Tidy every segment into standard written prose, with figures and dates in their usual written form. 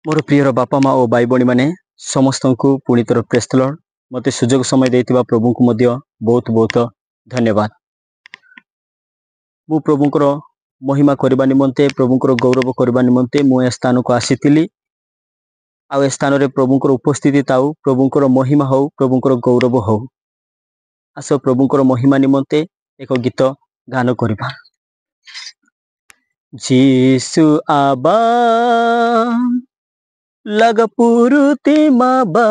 मोर prior बापा माँ और भाई भणी मैंने समस्त को पुणी थर प्रेज द लॉर्ड मते सुजोग समय देथिबा प्रभु को मध्य बहुत बहुत धन्यवाद। मु प्रभुंकर महिमा करबा निमंते प्रभुंकर गौरव करबा निमंते मु ए स्थान को आसीतिली। आ ए स्थान रे प्रभुंकर उपस्थिति ताऊ प्रभुंकर महिमा हो प्रभुंकर गौरव हो। आस प्रभुंकर महिमा निमंते एक गीत गान करबा। जीसु आबा लग पुरुति माबा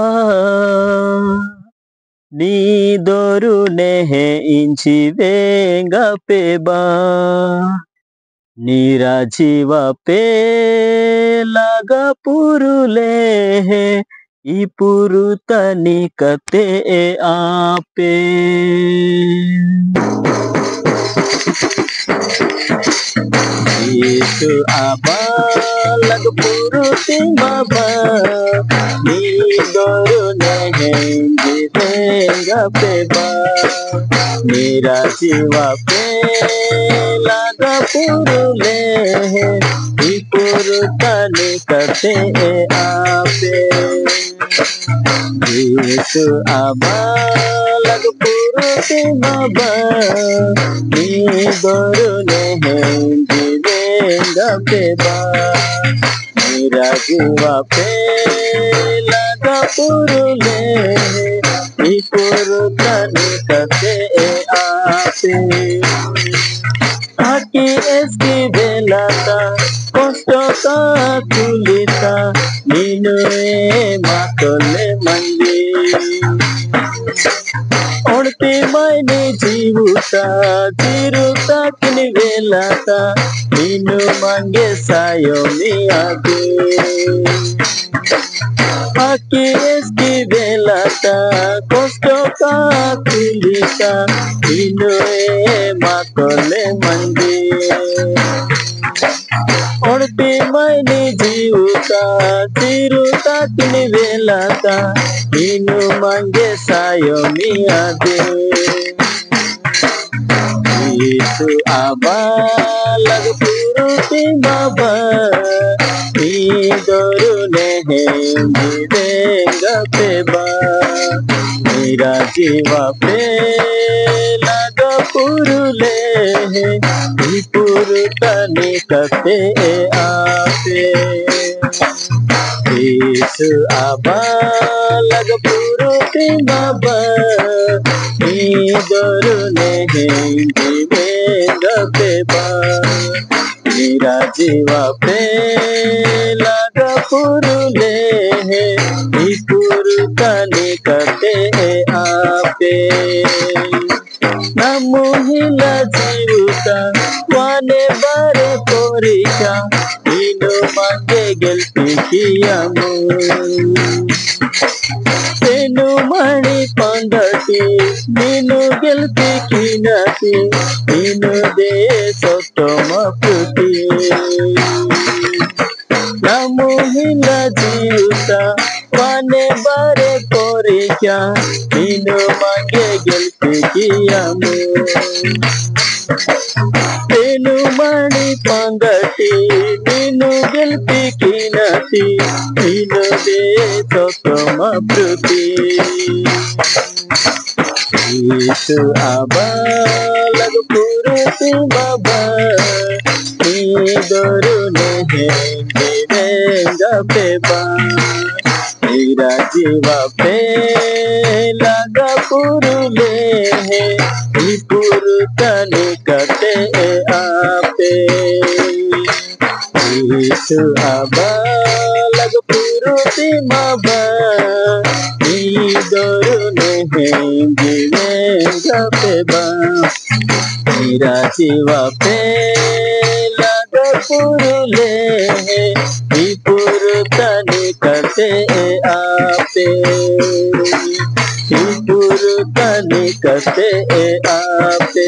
नी दोरु नेहे इंची वेंगा पेबा नीराजीवा पे लगा पुरुले है ई पुरुतनी कते आपे यीशु आबा लग पुरुति बाबा नी दोरु नेहे जिवेंगा पेबा मेरा जीवा पे लगा पुरुले है ई पुरुतनी कते आपे यीशु आबा लग पुरुति बाबा नी दोरु नेहे जिवेंगा पेबा मेरा जीवा पे लगा पुरुले ई पुरुतनी कते आपे आकी एसकी बेलाता कष्ट का तुलिता नीनुए मातोले मंदी ओणती मायने जीवुता चिरुता किनी बेलाता नीनु मांगे सायो मियागे आकी एसकी बेलाता कष्ट का तुलिता नीनुए मातोले मंदी ओणती मायने जीवुता चिरुता किनी बेलाता नीनु मांगे सायो मियागे यीशु आबा लग पुरुति बाबा नी दोरु नेहे जिवेंगा पेबा मेरा जीवा पे लगा पुरुले है ई पुरुतनी कते आपे यीशु आबा लग पुरुति बाबा नी दोरु नेहे जिवेंगा पेबा मेरा जीवा पे लगा पुरुले है ई पुरुतनी कते आपे नमुहिला जीवुता वाने बारे कोरिका नीनु मांगे गेल्पी कियामु तेनु मणि पंदटी नीनु गेल्पी किनाती नीनु दे सोटम पुटी नमुहिला जीवुता वाने बारे कोरिका नीनु मांगे गेल्पी कियामु तेनु मणि पंदटी नीनु गेल्पी किनाती नीनु दे सोटम पुटी यीशु आबा लग पुरुति बाबा नी दोरु नेहे जिवेंगा पेबा मेरा जीवा पे लगा पुरुले है ई पुरुतनी कते आपे यीशु आबा लग पुरुति बाबा नी दोरु नेहे जिवेंगा पेबा मेरा जीवा पे लगा पुरुले है ई पुरुतनी कते आपे ई पुरुतनी कते आपे।